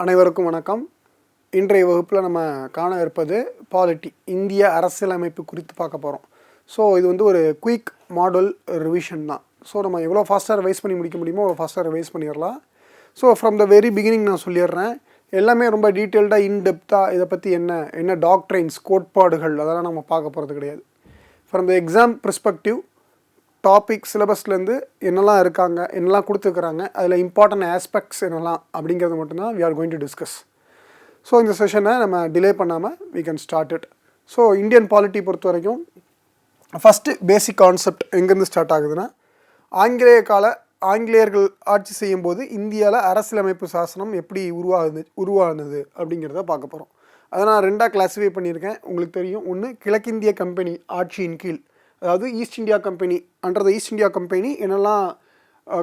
அனைவருக்கும் வணக்கம். இன்றைய வகுப்பில் நம்ம காண இருப்பது பாலிட்டி, இந்திய அரசியலமைப்பு குறித்து பார்க்க போகிறோம். ஸோ இது வந்து ஒரு குயிக் மாடல் ரிவிஷன் தான். ஸோ நம்ம எவ்வளோ ஃபாஸ்ட்டாக ரிவைஸ் பண்ணி முடிக்க முடியுமோ அவ்வளோ ஃபாஸ்ட்டாக ரிவைஸ் பண்ணிடலாம். So from the very beginning நான் சொல்லிடுறேன், எல்லாமே ரொம்ப டீட்டெயில்டாக இன்டெப்த்தாக இதை பற்றி என்ன டாக்ட்ரைன்ஸ், கோட்பாடுகள் அதெல்லாம் நம்ம பார்க்க போகிறது கிடையாது. From the exam perspective, topic சிலபஸ்லேருந்து என்னெல்லாம் இருக்காங்க, என்னெல்லாம் கொடுத்துருக்குறாங்க, அதில் இம்பார்ட்டன்ட் ஆஸ்பெக்ட்ஸ் என்னெல்லாம் அப்படிங்கிறது மட்டும்தான் we are going to discuss. So இந்த செஷனை நம்ம டிலே பண்ணாமல் we can start it. So Indian polity பொறுத்த வரைக்கும் ஃபஸ்ட்டு பேசிக் கான்செப்ட் எங்கேருந்து ஸ்டார்ட் ஆகுதுன்னா, ஆங்கிலேயர்கள் ஆட்சி செய்யும்போது இந்தியாவில் அரசியலமைப்பு சாசனம் எப்படி உருவானது அப்படிங்கிறத பார்க்க போகிறோம். அதை நான் ரெண்டாக கிளாஸிஃபை பண்ணியிருக்கேன். உங்களுக்கு தெரியும், ஒன்று கிழக்கிந்திய கம்பெனி ஆட்சியின் கீழ், அதாவது East India Company, under the East India Company என்னெல்லாம்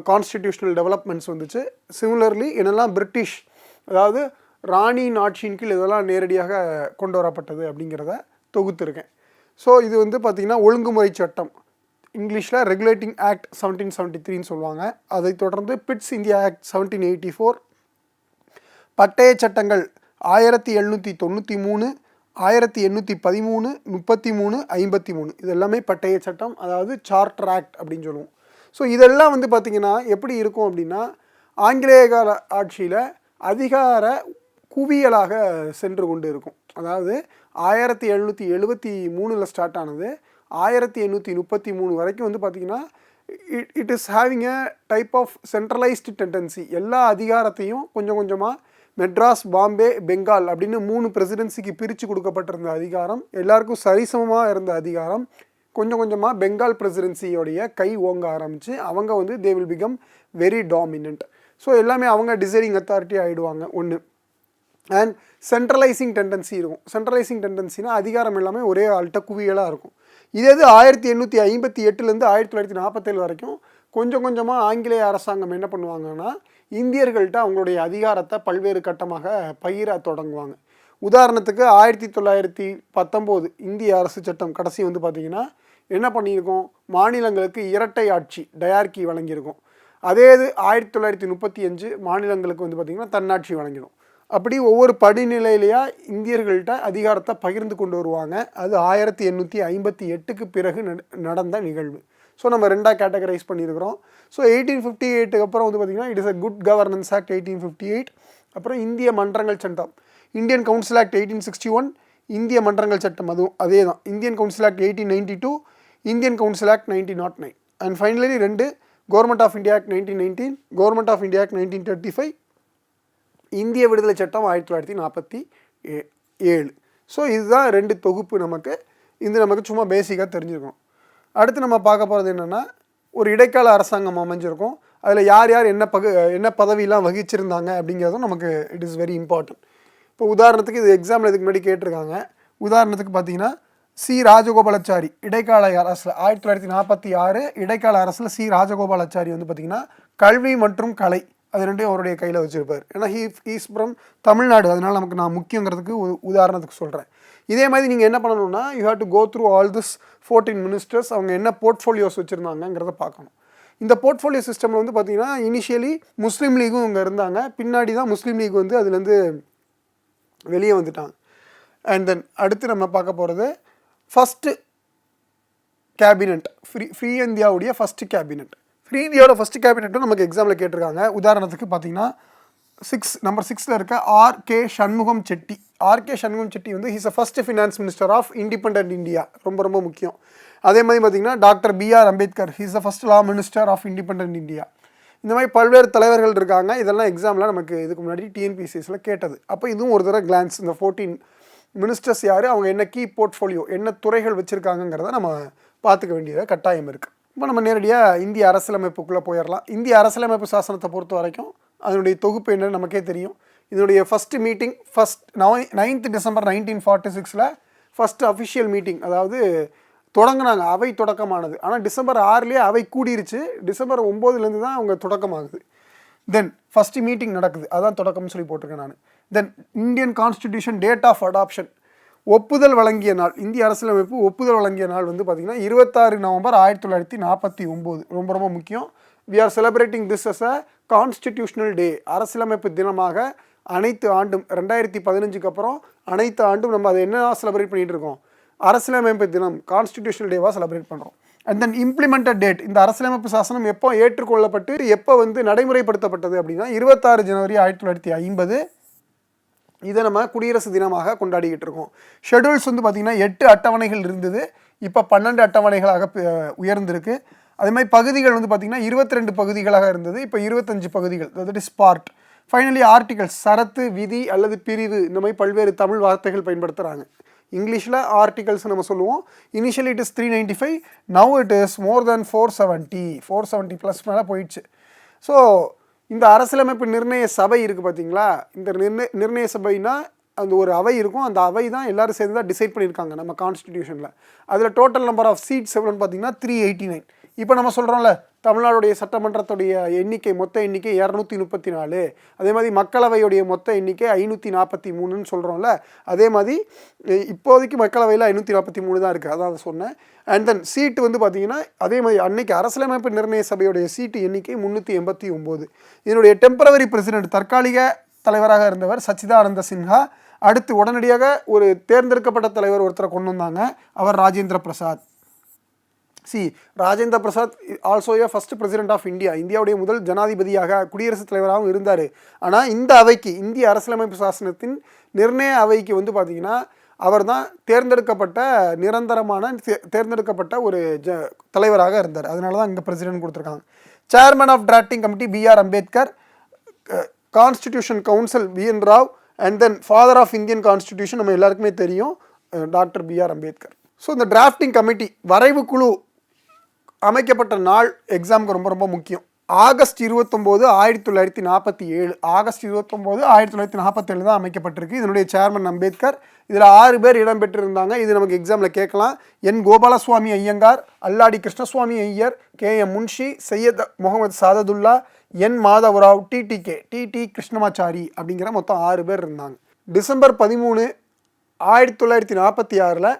கான்ஸ்டிடியூஷனல் டெவலப்மெண்ட்ஸ் வந்துச்சு, சிமிலர்லி என்னெல்லாம் பிரிட்டிஷ், அதாவது ராணியின் ஆட்சியின் கீழ் இதெல்லாம் நேரடியாக கொண்டு வரப்பட்டது அப்படிங்கிறத தொகுத்துருக்கேன். ஸோ இது வந்து பார்த்திங்கன்னா ஒழுங்குமுறை சட்டம், இங்கிலீஷில் ரெகுலேட்டிங் ஆக்ட் 1773 சொல்லுவாங்க. அதை தொடர்ந்து பிட்ஸ் இந்தியா ஆக்ட் 1784, பட்டய சட்டங்கள் 1793, 1813, 33, 53 இது எல்லாமே பட்டய சட்டம், அதாவது சார்ட்டர் ஆக்ட் அப்படின்னு சொல்லுவோம். ஸோ இதெல்லாம் வந்து பார்த்திங்கன்னா எப்படி இருக்கும் அப்படின்னா, ஆங்கிலேய கால ஆட்சியில் அதிகார குவியலாக சென்று கொண்டு இருக்கும். அதாவது 1773 ஸ்டார்ட் ஆனது 1833 வரைக்கும் வந்து பார்த்திங்கன்னா it is having a type of centralised tendency. எல்லா அதிகாரத்தையும் கொஞ்சம் கொஞ்சமாக மெட்ராஸ், பாம்பே, பெங்கால் அப்படின்னு 3 பிரசிடென்சிக்கு பிரித்து கொடுக்கப்பட்டிருந்த அதிகாரம், எல்லாருக்கும் சரிசமமாக இருந்த அதிகாரம், கொஞ்சம் கொஞ்சமாக பெங்கால் பிரசிடென்சியோடைய கை ஓங்க ஆரம்பித்து அவங்க வந்து they will become very dominant. So எல்லாமே அவங்க டிசைடிங் அத்தாரிட்டி ஆகிடுவாங்க ஒன்று. அண்ட் சென்ட்ரலைசிங் டெண்டன்சி இருக்கும். சென்ட்ரலைசிங் டெண்டன்சினா அதிகாரம் எல்லாமே ஒரே ஆள்கிட்ட குவியலாக இருக்கும். இதே 1858 1947 வரைக்கும் கொஞ்சம் கொஞ்சமாக ஆங்கிலேய அரசாங்கம் என்ன பண்ணுவாங்கன்னா, இந்தியர்கள்ட்ட அவங்களுடைய அதிகாரத்தை பல்வேறு கட்டமாக பகிர தொடங்குவாங்க. உதாரணத்துக்கு 1919 இந்திய அரசு சட்டம் கடைசி வந்து பார்த்திங்கன்னா என்ன பண்ணியிருக்கோம், மாநிலங்களுக்கு இரட்டை ஆட்சி டயார்கி வழங்கியிருக்கோம். அதே இது 1935 மாநிலங்களுக்கு வந்து பார்த்திங்கன்னா தன்னாட்சி வழங்கிடும். அப்படி ஒவ்வொரு படிநிலையிலேயே இந்தியர்கள்ட்ட அதிகாரத்தை பகிர்ந்து கொண்டு வருவாங்க. அது 1858 பிறகு நடந்த நிகழ்வு. ஸோ நம்ம ரெண்டாக கேட்டகரைஸ் பண்ணியிருக்கிறோம். ஸோ 1858 அப்புறம் வந்து பார்த்திங்கன்னா it is a good governance act 1858. அப்புறம் இந்திய மன்றங்கள் சட்டம், இந்தியன் கவுன்சில் ஆக்ட் 1861, இந்திய மன்றங்கள் சட்டம் அதுவும் அதே தான், Indian Council Act 1892, Indian Council Act 1909. And finally 2 Government of India Act 1919, Government of India Act 1935, இந்திய விடுதலை சட்டம் 1947. ஸோ இதுதான் 2 தொகுப்பு. நமக்கு சும்மா பேசிக்காக தெரிஞ்சுக்கணும். அடுத்து நம்ம பார்க்க போகிறது என்னென்னா, ஒரு இடைக்கால அரசாங்கம் அமைஞ்சிருக்கும். அதில் யார் யார் என்ன பதவியெலாம் வகிச்சிருந்தாங்க அப்படிங்கிறதும் நமக்கு இட் இஸ் வெரி இம்பார்ட்டன்ட். இப்போ உதாரணத்துக்கு இது எக்ஸாமில் இதுக்கு முன்னாடி கேட்டிருக்காங்க. உதாரணத்துக்கு பார்த்தீங்கன்னா சி ராஜகோபாலாச்சாரி இடைக்கால அரசில் 1946 இடைக்கால அரசில் சி ராஜகோபாலாச்சாரி வந்து பார்த்திங்கன்னா கல்வி மற்றும் கலை அது ரெண்டையும் அவருடைய கையில் வச்சுருப்பார். ஏன்னா ஹீஸ் ஃப்ரம் தமிழ்நாடு, அதனால் நமக்கு நான் முக்கியங்கிறதுக்கு உதாரணத்துக்கு சொல்கிறேன். இதே மாதிரி நீங்கள் என்ன பண்ணணும்னா, you have to go through all this 14 ministers, அவங்க என்ன போர்ட்ஃபோலியோஸ் வச்சுருந்தாங்கிறத பார்க்கணும். இந்த போர்ட்ஃபோலியோ சிஸ்டமில் வந்து பார்த்திங்கன்னா இனிஷியலி முஸ்லீம் லீகும் இங்கே இருந்தாங்க, பின்னாடி தான் முஸ்லீம் லீக் வந்து அதுலேருந்து வெளியே வந்துட்டாங்க. அண்ட் தென் அடுத்து நம்ம பார்க்க போகிறது ஃபஸ்ட்டு கேபினட், ஃப்ரீ இந்தியாவுடைய ஃபஸ்ட்டு கேபினட். ஃப்ரீ இந்தியாவோட ஃபஸ்ட்டு கேபினட்டும் நமக்கு எக்ஸாமில் கேட்டிருக்காங்க. உதாரணத்துக்கு பார்த்தீங்கன்னா நம்பர் 6 இருக்க ஆர்.கே. சண்முகம் செட்டி. ஆர்.கே. சண்முகம் செட்டி வந்து he's a first finance minister of independent India, ரொம்ப முக்கியம். அதே மாதிரி பார்த்திங்கன்னா doctor B.R. Ambedkar, he's a first law minister of independent India. இந்த மாதிரி பல்வேறு தலைவர்கள் இருக்காங்க. இதெல்லாம் எக்ஸாமில் நமக்கு இதுக்கு முன்னாடி TNPSCஸில் கேட்டது. அப்போ இதுவும் ஒரு தடவை கிளான்ஸ், இந்த 14 மினிஸ்டர்ஸ் யார், அவங்க என்ன கீ போர்ட்ஃபோலியோ என்ன துறைகள் வச்சுருக்காங்கிறத நம்ம பார்த்துக்க வேண்டியது கட்டாயம் இருக்குது. இப்போ நம்ம நேரடியாக இந்திய அரசியலமைப்புக்குள்ளே போயிடலாம். இந்திய அரசியலமைப்பு சாசனத்தை பொறுத்த வரைக்கும் அதனுடைய தொகுப்பு என்னன்னு நமக்கே தெரியும். இதனுடைய first meeting 9th December 1946 first official meeting, அதாவது தொடங்கினாங்க, அவை தொடக்கமானது. ஆனால் December 6 அவை கூடிருச்சு. December 9 தான் அவங்க தொடக்கமாகுது. தென் ஃபஸ்ட்டு மீட்டிங் நடக்குது, அதான் தொடக்கம்னு சொல்லி போட்டிருக்கேன் நான். Then Indian constitution date of adoption, ஒப்புதல் வழங்கிய நாள், இந்திய அரசியலமைப்பு ஒப்புதல் வழங்கிய நாள் வந்து பார்த்திங்கன்னா 26 நவம்பர் 1949. ரொம்ப முக்கியம். We are celebrating this as a constitutional day, அரசியலமைப்பு தினமாக அனைத்து ஆண்டும் 2015க்கு அப்புறம் அனைத்து ஆண்டும் நம்ம அதை என்ன செலிப்ரேட் பண்ணிகிட்டு இருக்கோம், அரசியலமைப்பு தினம், கான்ஸ்டிடியூஷனல் டேவாக செலிப்ரேட் பண்ணுறோம். அண்ட் தென் இம்ப்ளிமெண்டட் டேட், இந்த அரசியலமைப்பு சாசனம் எப்போ ஏற்றுக்கொள்ளப்பட்டு எப்போ வந்து நடைமுறைப்படுத்தப்பட்டது அப்படின்னா 26 ஜனவரி 1950. இதை நம்ம குடியரசு தினமாக கொண்டாடிக்கிட்டு இருக்கோம். ஷெடியூல்ஸ் வந்து பார்த்திங்கன்னா 8 அட்டவணைகள் இருந்தது, இப்போ 12 அட்டவணைகளாக உயர்ந்திருக்கு. அதே மாதிரி பகுதிகள் வந்து பார்த்திங்கன்னா 22 பகுதிகளாக இருந்தது, இப்போ 25 பகுதிகள், that is part. Finally articles, சரத்து, விதி அல்லது பிரிவு, இந்த மாதிரி பல்வேறு தமிழ் வார்த்தைகள் பயன்படுத்துகிறாங்க. இங்கிலீஷில் ஆர்டிகல்ஸ் நம்ம சொல்லுவோம். Initially it is 395, now it is more then 470 plus மேலே போயிடுச்சு. ஸோ இந்த அரசியலமைப்பு நிர்ணய சபை இருக்குது பார்த்தீங்களா, இந்த நிர்ணய சபைனா அந்த ஒரு அவை இருக்கும், அந்த அவை தான் எல்லோரும் சேர்ந்து தான் டிசைட் பண்ணியிருக்காங்க நம்ம கான்ஸ்டிடியூஷனில். அதில் டோட்டல் நம்பர் ஆஃப் சீட்ஸ் எவ்வளோன்னு பார்த்தீங்கன்னா 389. இப்போ நம்ம சொல்கிறோம்ல, தமிழ்நாடுடைய சட்டமன்றத்துடைய எண்ணிக்கை, மொத்த எண்ணிக்கை 234. அதே மாதிரி மக்களவையுடைய மொத்த எண்ணிக்கை 543ன்னு சொல்கிறோம்ல, அதே மாதிரி இப்போதைக்கு மக்களவையில் 543 தான் இருக்குது, அதான் அதை சொன்னேன். அண்ட் தென் சீட்டு வந்து பார்த்திங்கன்னா அதே மாதிரி அன்னைக்கு அரசியலமைப்பு நிர்ணய சபையுடைய சீட்டு எண்ணிக்கை 389. இதனுடைய டெம்பரவரி பிரசிடென்ட், தற்காலிக தலைவராக இருந்தவர் சச்சிதானந்த சின்ஹா. அடுத்து உடனடியாக ஒரு தேர்ந்தெடுக்கப்பட்ட தலைவர் ஒருத்தரை கொண்டு வந்தாங்க, அவர் Rajendra Prasad. Rajendra Prasad also a first president of India, இந்தியாவுடைய முதல் ஜனாதிபதியாக குடியரசுத் தலைவராகவும் இருந்தார். ஆனால் இந்த அவைக்கு, இந்திய அரசியலமைப்பு சாசனத்தின் நிர்ணய அவைக்கு வந்து பார்த்திங்கன்னா அவர் தான் தேர்ந்தெடுக்கப்பட்ட நிரந்தரமான தேர்ந்தெடுக்கப்பட்ட ஒரு தலைவராக இருந்தார். அதனால தான் இங்கே பிரசிடென்ட் கொடுத்துருக்காங்க. Chairman of drafting committee B.R. Ambedkar, constitution council B.N. Rao, and then father of Indian constitution நம்ம எல்லாருக்குமே தெரியும், டாக்டர் B.R. அம்பேத்கர். ஸோ இந்த டிராஃப்டிங் கமிட்டி, வரைவு குழு அமைக்கப்பட்ட நாள் எக்ஸாமுக்கு ரொம்ப ரொம்ப முக்கியம். ஆகஸ்ட் 29, 1947. ஆகஸ்ட் 29, 1947 தான் அமைக்கப்பட்டிருக்கு. இதனுடைய சேர்மன் அம்பேத்கர். இதில் 6 பேர் இடம்பெற்றிருந்தாங்க. இது நமக்கு எக்ஸாமில் கேட்கலாம். என் கோபாலசுவாமி ஐயங்கார், அல்லாடி கிருஷ்ணசுவாமி ஐயர், KM முன்ஷி, சையத் முகமது சாததுல்லா, என் மாதவராவ், டிடி கிருஷ்ணமாச்சாரி அப்படிங்கிற மொத்தம் 6 பேர் இருந்தாங்க. டிசம்பர் 13, 1946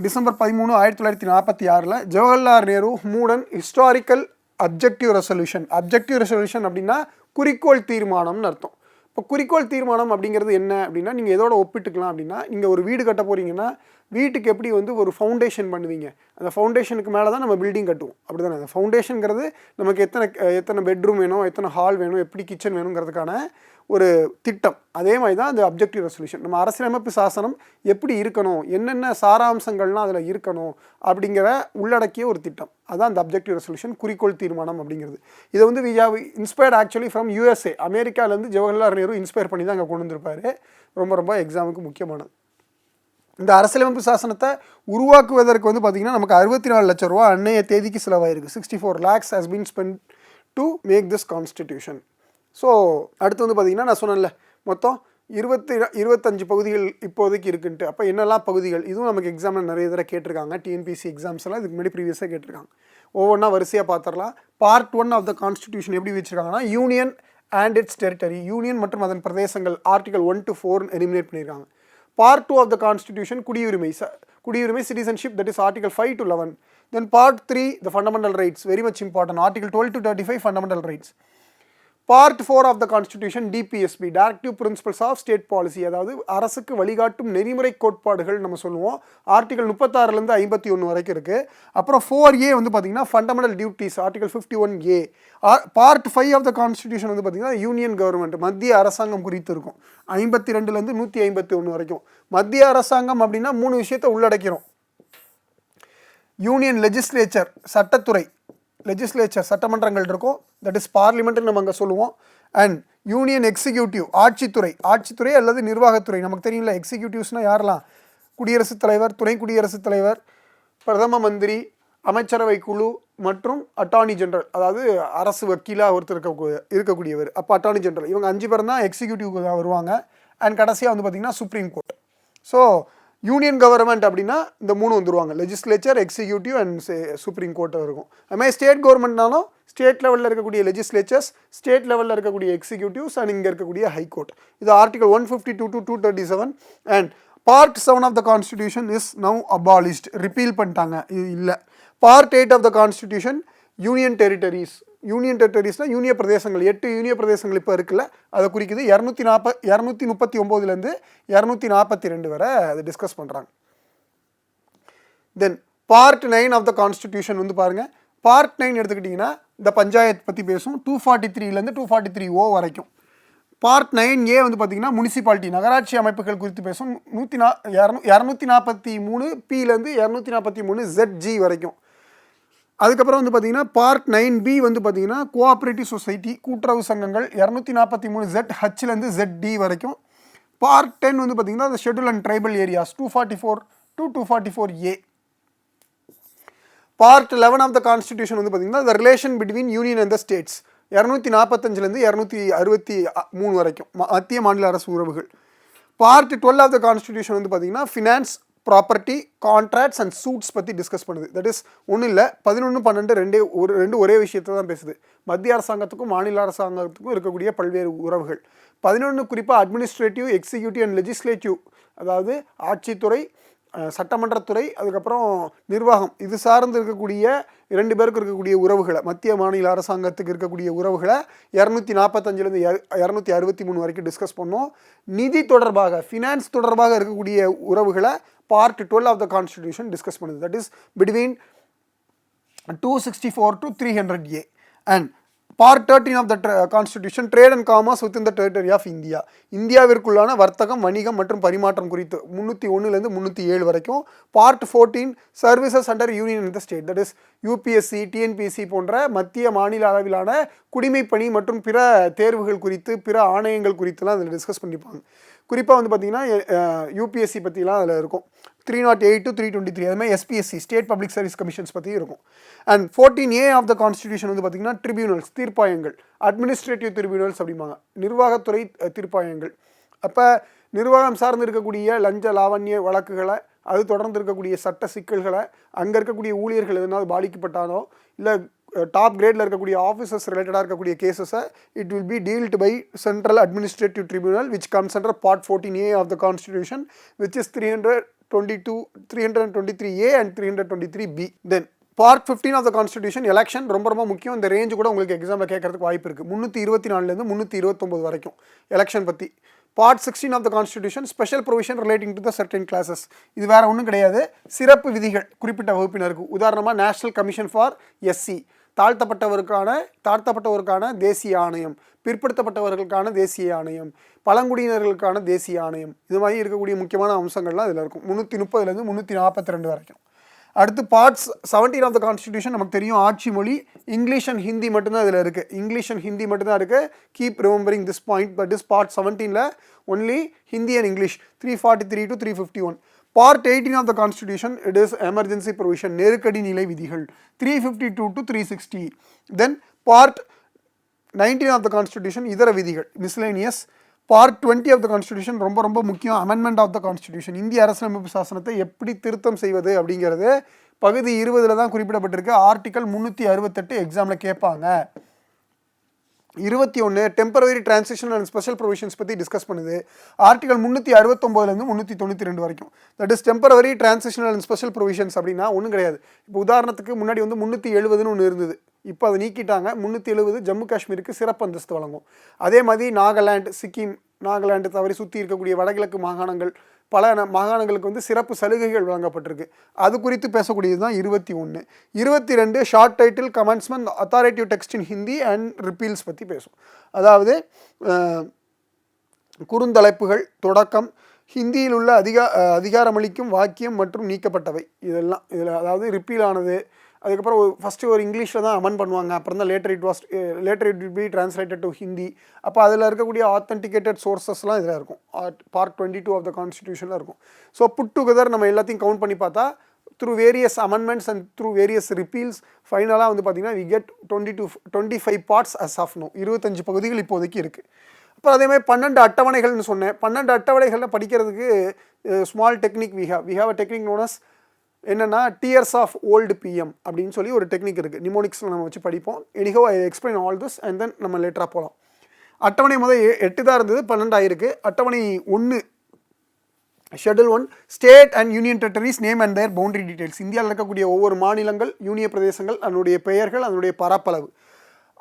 டிசம்பர் 13, 1946 ஜவஹர்லால் நேரு மூடன் historical objective resolution. Objective resolution அப்படின்னா குறிக்கோள் தீர்மானம்னு அர்த்தம். இப்போ குறிக்கோள் தீர்மானம் அப்படிங்கிறது என்ன அப்படின்னா, நீங்கள் எதோட ஒப்பிட்டுக்கலாம் அப்படின்னா, நீங்கள் ஒரு வீடு கட்ட போகிறீங்கன்னா வீட்டுக்கு எப்படி வந்து ஒரு ஃபவுண்டேஷன் பண்ணுவீங்க, அந்த ஃபவுண்டேஷனுக்கு மேலே தான் நம்ம பில்டிங் கட்டுவோம், அப்படி தானே. அந்த ஃபவுண்டேஷனுங்கிறது நமக்கு எத்தனை பெட்ரூம் வேணும், எத்தனை ஹால் வேணும், எப்படி கிச்சன் வேணுங்கிறதுக்கான ஒரு திட்டம். அதே மாதிரி தான் அந்த அப்ஜெக்டிவ் ரெசல்யூஷன். நம்ம அரசியலமைப்பு சாசனம் எப்படி இருக்கணும், என்னென்ன சாராம்சங்கள்லாம் அதில் இருக்கணும் அப்படிங்கிற உள்ளடக்கிய ஒரு திட்டம், அதுதான் அந்த அப்ஜெக்டிவ் ரெசல்யூஷன், குறிக்கோள் தீர்மானம் அப்படிங்கிறது. இதை வந்து we have inspired actually from USA, அமெரிக்காவிலேருந்து ஜவஹர்லால் நேரு இன்ஸ்பயர் பண்ணி தான் அங்கே கொண்டு வந்திருப்பார். ரொம்ப ரொம்ப எக்ஸாமுக்கு முக்கியமானது. இந்த அரசியலமைப்பு சாசனத்தை உருவாக்குவதற்கு வந்து பார்த்திங்கன்னா நமக்கு 64 லட்சம் ரூபா அன்னைய தேதிக்கு செலவாயிருக்கு. 64 lakhs has been spent to make this constitution. So அடுத்து வந்து பார்த்திங்கன்னா நான் சொன்னேன்ல, மொத்தம் 25 பகுதிகள் இப்போதைக்கு இருக்குன்ட்டு. அப்போ என்னெல்லாம் பகுதிகள், இதுவும் நமக்கு எக்ஸாமில் நிறைய தடவை கேட்டிருக்காங்க. TNPSC எக்ஸாம்ஸ்லாம் இதுக்கு முன்னாடி ப்ரீவியஸாக கேட்டிருக்காங்க. ஒவ்வொன்றா வரிசையாக பார்த்துடலாம். பார்ட் 1 ஆஃப் த கான்ஸ்டிடியூஷன் எப்படி வச்சுருக்காங்கன்னா, union and its territory, union மற்றும் அதன் பிரதேசங்கள், ஆர்டிகல் 1 to 4 எலிமினேட் பண்ணியிருக்காங்க. பார்ட் 2 ஆஃப் த கான்ஸ்டிடியூஷன் குடியுரிமை citizenship, that is article 5 to 11. Then part 3 the fundamental rights, very much important, article 12 to 35 fundamental rights. Part 4 of the constitution DPSP, directive principles of state policy, அதாவது அரசுக்கு வழிகாட்டும் நெறிமுறை கோட்பாடுகள் நம்ம சொல்லுவோம். Article 36லேருந்து 51 வரைக்கும் இருக்குது. அப்புறம் 4A வந்து பார்த்திங்கன்னா fundamental duties, article 51A. Part 5 of the constitution வந்து பார்த்திங்கன்னா யூனியன் கவர்மெண்ட், மத்திய அரசாங்கம் குறித்து இருக்கும். 52லேருந்து 151 வரைக்கும். மத்திய அரசாங்கம் அப்படின்னா 3 விஷயத்தை உள்ளடக்கிறோம். யூனியன் லெஜிஸ்லேச்சர், சட்டத்துறை, சட்டமன்றங்கள் இருக்கும், தட் இஸ் பார்லிமெண்ட்னு நம்ம அங்கே சொல்லுவோம். அண்ட் யூனியன் எக்ஸிக்யூட்டிவ், ஆட்சித்துறை அல்லது நிர்வாகத்துறை. நமக்கு தெரியல எக்ஸிக்யூட்டிவ்ஸ்னால் யாரெல்லாம், குடியரசுத் தலைவர், துணை குடியரசுத் தலைவர், பிரதம மந்திரி, அமைச்சரவை குழு மற்றும் அட்டார்னி ஜெனரல், அதாவது அரசு வக்கீலாக ஒருத்தர் இருக்கக்கூடியவர். அப்போ அட்டார்னி ஜெனரல், இவங்க 5 பேர் தான் எக்ஸிக்யூட்டிவ்க்கு தான் வருவாங்க. அண்ட் கடைசியாக வந்து பார்த்திங்கன்னா supreme court. So union government அப்படின்னா இந்த 3 வந்துருவாங்க, லெஜிஸ்லேச்சர், எக்ஸிக்யூட்டிவ் அண்ட் சுப்ரீம் கோர்ட்டாக இருக்கும். அதுமாதிரி ஸ்டேட் கவர்மெண்ட்னாலும் ஸ்டேட் லெவலில் இருக்கக்கூடிய லெஜிஸ்லேச்சர்ஸ், ஸ்டேட் லெவலில் இருக்கக்கூடிய எக்ஸிக்யூட்டிவ்ஸ் அண்ட் இங்கே இருக்கக்கூடிய ஹைகோர்ட். இது article 152 to 237. And part 7 of the constitution is now abolished, repeal பண்ணிட்டாங்க, இது இல்லை. Part 8 of the constitution union territories, யூனியன் டெரிட்டரிஸ்னால் யூனிய பிரதேசங்கள் 8 யூனிய பிரதேசங்கள் இப்போ இருக்குல்ல அதை குறிக்குது. 239 242 வரை அதை டிஸ்கஸ் பண்ணுறாங்க. Then part 9 of the constitution வந்து பாருங்கள். பார்ட் 9 எடுத்துக்கிட்டிங்கன்னா இந்த பஞ்சாயத்து பற்றி பேசும். 243 243O வரைக்கும். பார்ட் 9A வந்து பார்த்திங்கன்னா முனிசிபாலிட்டி நகராட்சி அமைப்புகள் குறித்து பேசும். 243 P-லேருந்து 243 ZG வரைக்கும். அதுக்கப்புறம் வந்து பார்த்திங்கன்னா பார்ட் 9B வந்து பார்த்திங்கன்னா கோஆப்ரேட்டிவ் சொசைட்டி கூட்டுறவு சங்கங்கள் 243 ZH-லேருந்து ZD வரைக்கும். பார்ட் 10 வந்து பார்த்திங்கன்னா the schedule and tribal areas 244 to 244A. Part 11 of the constitution வந்து பார்த்திங்கன்னா the relation between union and the states 245லேருந்து 263 வரைக்கும் மத்திய மாநில அரசு உறவுகள். பார்ட் 12 ஆஃப் த கான்ஸ்டிடியூஷன் வந்து பார்த்திங்கன்னா finance, property, contracts and suits பற்றி டிஸ்கஸ் பண்ணுது. தட் இஸ் ஒன்றும் இல்லை, 11, 12 ரெண்டு ஒரே விஷயத்தை தான் பேசுது. மத்திய அரசாங்கத்துக்கும் மாநில அரசாங்கத்துக்கும் இருக்கக்கூடிய பல்வேறு உறவுகள். 11 குறிப்பாக அட்மினிஸ்ட்ரேட்டிவ், எக்ஸிக்யூட்டிவ் அண்ட் லெஜிஸ்லேட்டிவ், அதாவது ஆட்சித்துறை, சட்டமன்றத்துறை, அதுக்கப்புறம் நிர்வாகம், இது சார்ந்து இருக்கக்கூடிய 2 பேருக்கு இருக்கக்கூடிய உறவுகளை, மத்திய மாநில அரசாங்கத்துக்கு இருக்கக்கூடிய உறவுகளை 245லேருந்து 263 வரைக்கும் டிஸ்கஸ் பண்ணோம். நிதி தொடர்பாக, ஃபினான்ஸ் தொடர்பாக இருக்கக்கூடிய உறவுகளை part 12 of the constitution discuss பண்ணுது. That is between 264 to 300A. And part 13 of the constitution trade and commerce within the territory of India. இந்தியாவிற்குள்ளான வர்த்தகம், வணிகம் மற்றும் பரிமாற்றம் குறித்து 301லேருந்து 307 வரைக்கும். Part 14 services under union in the state. That is UPSC, TNPSC போன்ற மத்திய மாநில அளவிலான குடிமைப்பணி மற்றும் பிற தேர்வுகள் குறித்து, பிற ஆணையங்கள் குறித்துலாம் அதில் டிஸ்கஸ் பண்ணிப்பாங்க. குறிப்பாக வந்து பார்த்திங்கன்னா UPSC பற்றிலாம் அதில் இருக்கும். 308 to 323, அதுமாதிரி SPSC state public service commissions பற்றி இருக்கும். And 14A of the constitution வந்து பார்த்திங்கன்னா ட்ரிபியூனல்ஸ், தீர்ப்பாயங்கள், அட்மினிஸ்ட்ரேட்டிவ் ட்ரிபியூனல்ஸ் அப்படிம்பாங்க, நிர்வாகத்துறை தீர்ப்பாயங்கள். அப்போ நிர்வாகம் சார்ந்து இருக்கக்கூடிய லஞ்ச லாவண்ய வழக்குகளை, அது தொடர்ந்து இருக்கக்கூடிய சட்ட சிக்கல்களை, அங்கே இருக்கக்கூடிய ஊழியர்கள் எதனாவது பாதிக்கப்பட்டாலோ, இல்லை டாப் கிரேடில் இருக்கக்கூடிய ஆஃபீஸர்ஸ் ரிலேட்டடாக இருக்கக்கூடிய கேசஸை it will be dealt by central administrative tribunal which comes under part 14A of the constitution which is 323A and 323B. Then part 15 of the constitution election ரொம்ப ரொம்ப முக்கியம். இந்த ரேஞ்சு கூட உங்களுக்கு எக்ஸாமில் கேட்கறதுக்கு வாய்ப்பு இருக்குது. 324லேருந்து 329 வரைக்கும் எலெக்ஷன் பற்றி. Part 16 of the constitution special provision relating to the certain classes. இது வேறு ஒன்றும் கிடையாது, சிறப்பு விதிகள் குறிப்பிட்ட வகுப்பினருக்கு. உதாரணமாக நேஷனல் கமிஷன் ஃபார் SC, தாழ்த்தப்பட்டவருக்கான தேசிய ஆணையம், பிற்படுத்தப்பட்டவர்களுக்கான தேசிய ஆணையம், பழங்குடியினர்களுக்கான தேசிய ஆணையம், இது மாதிரி இருக்கக்கூடிய முக்கியமான அம்சங்கள்லாம் இதில் இருக்கும். 330லேருந்து 342 வரைக்கும். அடுத்து பார்ட்ஸ் 17 ஆஃப் த கான்ஸ்டிடியூஷன் நமக்கு தெரியும், ஆட்சி மொழி இங்கிலீஷ் அண்ட் ஹிந்தி மட்டும்தான் இதில் இருக்குது. இங்கிலீஷ் அண்ட் ஹிந்தி மட்டும்தான் இருக்குது. Keep remembering this point. But is part 17ல் only Hindi and English. 343 to 351. Part 18 of the constitution it is emergency provision, நெருக்கடி நிலை விதிகள். 352 to 360. Then part 19 of the constitution இதர விதிகள், miscellaneous. Part 20 of the constitution ரொம்ப ரொம்ப முக்கியம், அமெண்ட்மெண்ட் ஆஃப் த கான்ஸ்டிடியூஷன், இந்திய அரசியலமைப்பு சாசனத்தை எப்படி திருத்தம் செய்வது அப்படிங்கிறது பகுதி 20 தான் குறிப்பிடப்பட்டிருக்கு. ஆர்டிகல் 368 எக்ஸாமில் கேட்பாங்க. 21 temporary transition and special provisions பற்றி டிஸ்கஸ் பண்ணுது. ஆர்டிகல் 369லேருந்து 392 வரைக்கும். That is temporary transitional and special provisions அப்படின்னா ஒன்றும் கிடையாது. இப்போ உதாரணத்துக்கு முன்னாடி வந்து 370ன்னு ஒன்று இருந்தது, இப்போ அதை நீக்கிட்டாங்க. 370 ஜம்மு காஷ்மீருக்கு சிறப்பு அந்தஸ்து வழங்கும். அதே மாதிரி நாகாலாந்து, சிக்கிம், நாகாலாந்து தவறி சுற்றி இருக்கக்கூடிய வடகிழக்கு மாகாணங்கள், பல மாகாணங்களுக்கு வந்து சிறப்பு சலுகைகள் வழங்கப்பட்டிருக்கு. அது குறித்து பேசக்கூடியது தான் 21. 22 short title commencement authoritative text in Hindi and repeals பற்றி பேசும். அதாவது குறுந்தலைப்புகள், தொடக்கம், ஹிந்தியில் உள்ள அதிகாரமளிக்கும் வாக்கியம் மற்றும் நீக்கப்பட்டவை, இதெல்லாம் இதில் அதாவது ரிப்பீல் ஆனது. அதுக்கப்புறம் ஃபஸ்ட்டு ஒரு இங்கிலீஷில் தான் அமெண்ட் பண்ணுவாங்க, அப்புறம் தான் later it be translated to Hindi. அப்போ அதில் இருக்கக்கூடிய ஆத்தென்டிகேட்டட் சோர்ஸஸ்லாம் இதில் இருக்கும். பார்ட் 22 ஆஃப் த கான்ஸ்டிடியூஷனில் இருக்கும். ஸோ புட் டுகெதர் நம்ம எல்லாத்தையும் கவுண்ட் பண்ணி பார்த்தா through various amendments and through various repeals ஃபைனலாக வந்து பார்த்திங்கன்னா we get 25 parts as of now. 25 பகுதிகள் இப்போதைக்கு இருக்குது. அப்புறம் அதேமாதிரி 12 அட்டவணைகள்னு சொன்னேன். 12 அட்டவணைகளில் படிக்கிறதுக்கு small technique we have a technique known as என்னென்னா டியர்ஸ் ஆஃப் ஓல்டு PM அப்படின்னு சொல்லி ஒரு டெக்னிக் இருக்குது. நிமோனிக்ஸில் நம்ம வச்சு படிப்போம். Anyhow I explain all this and then நம்ம லேட்டராக போகலாம். அட்டவணை முதல் 8 தான் இருந்தது, 12 ஆயிருக்கு. அட்டவணை 1 schedule 1 state and union territories name and their boundary details. இந்தியாவில் இருக்கக்கூடிய ஒவ்வொரு மாநிலங்கள், யூனிய பிரதேசங்கள், அதனுடைய பெயர்கள், அதனுடைய பரப்பளவு.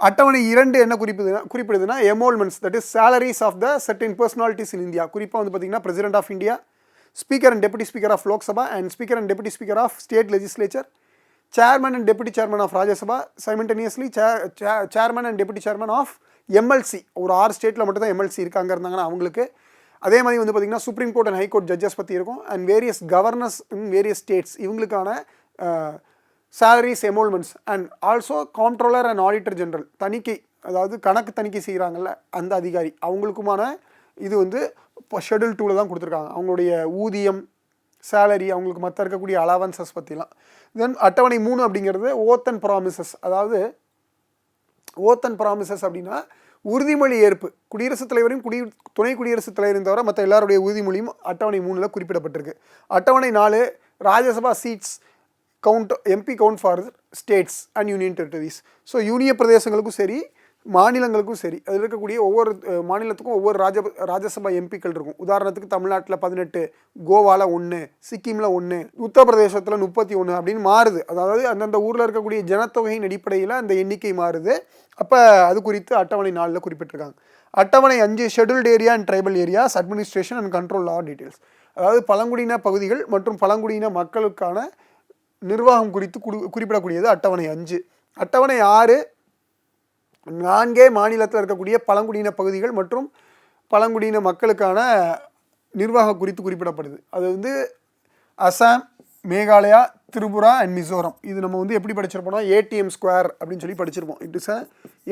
அட்டவணை 2 என்ன குறிப்பிடுதுன்னா emoluments, that is salaries of the certain personalities in India. குறிப்பாக வந்து பார்த்தீங்கன்னா president of India, speaker and deputy speaker of Lok Sabha and speaker and deputy speaker of state legislature, chairman and deputy chairman of Rajya Sabha, simultaneously chairman and deputy chairman of MLC. ஒரு 6 ஸ்டேட்டில் மட்டும் தான் MLC இருக்காங்க இருந்தாங்கன்னா அவங்களுக்கு. அதே மாதிரி வந்து பார்த்திங்கன்னா supreme Court and High Court judges பற்றி இருக்கும். And various governors in various states இவங்களுக்கான salaries, emoluments and also comptroller and auditor general, தணிக்கை அதாவது கணக்கு தணிக்கை செய்கிறாங்கல்ல அந்த அதிகாரி, அவங்களுக்குமான இது வந்து இப்போ ஷெட்யூல் 2ல் தான் கொடுத்துருக்காங்க. அவங்களுடைய ஊதியம், சேலரி, அவங்களுக்கு மற்ற இருக்கக்கூடிய அலவன்சஸ் பற்றிலாம். தென் அட்டவணை 3 அப்படிங்கிறது ஓத் அண்ட் ப்ராமிசஸ். அதாவது ஓத் அண்ட் ப்ராமிசஸ் அப்படின்னா உறுதிமொழி ஏற்பு. குடியரசுத் தலைவரையும் துணை குடியரசுத் தலைவரையும் தவிர மற்ற எல்லாருடைய உறுதிமொழியும் அட்டவணை 3ல் குறிப்பிடப்பட்டிருக்கு. அட்டவணை 4 Rajya Sabha seats count, MP count for states and union territories. So யூனிய பிரதேசங்களுக்கும் சரி மாநிலங்களுக்கும் சரி அதில் இருக்கக்கூடிய ஒவ்வொரு மாநிலத்துக்கும் ஒவ்வொரு ராஜ்யசபா எம்பிக்கள் இருக்கும். உதாரணத்துக்கு தமிழ்நாட்டில் 18, கோவாவில் 1, சிக்கிமில் 1, உத்தரப்பிரதேசத்தில் 31 அப்படின்னு மாறுது. அதாவது அந்தந்த ஊரில் இருக்கக்கூடிய ஜனத்தொகையின் அடிப்படையில் அந்த எண்ணிக்கை மாறுது. அப்போ அது குறித்து அட்டவணை 4ல் குறிப்பிட்டிருக்காங்க. அட்டவணை 5 scheduled area and tribal areas administration and control law details. அதாவது பழங்குடியின பகுதிகள் மற்றும் பழங்குடியின மக்களுக்கான நிர்வாகம் குறித்து குறிப்பிடக்கூடியது அட்டவணை 5. அட்டவணை 6 4 மாநிலத்தில் இருக்கக்கூடிய பழங்குடியின பகுதிகள் மற்றும் பழங்குடியின மக்களுக்கான நிர்வாகம் குறித்து குறிப்பிடப்படுது. அது வந்து அசாம், மேகாலயா, திரிபுரா அண்ட் மிசோரம். இது நம்ம வந்து எப்படி படிச்சிருப்போம்னா ஏடிஎம் ஸ்கொயர் அப்படின்னு சொல்லி படிச்சிருப்போம். It is a